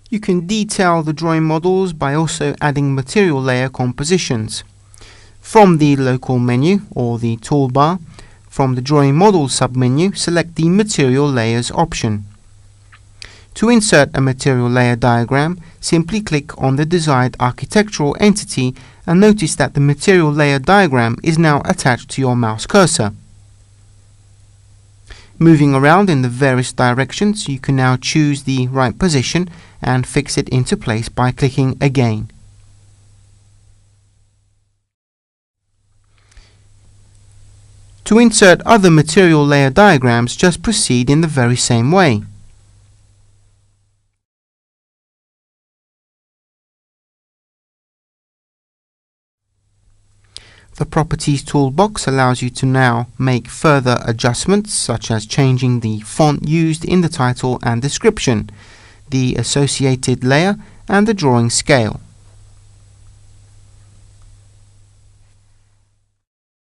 You can detail the drawing models by also adding material layer compositions. From the local menu or the toolbar, from the Drawing Models submenu, select the Material Layers option. To insert a material layer diagram, simply click on the desired architectural entity and notice that the material layer diagram is now attached to your mouse cursor. Moving around in the various directions, you can now choose the right position and fix it into place by clicking again. To insert other material layer diagrams, just proceed in the very same way. The Properties toolbox allows you to now make further adjustments, such as changing the font used in the title and description, the associated layer, and the drawing scale.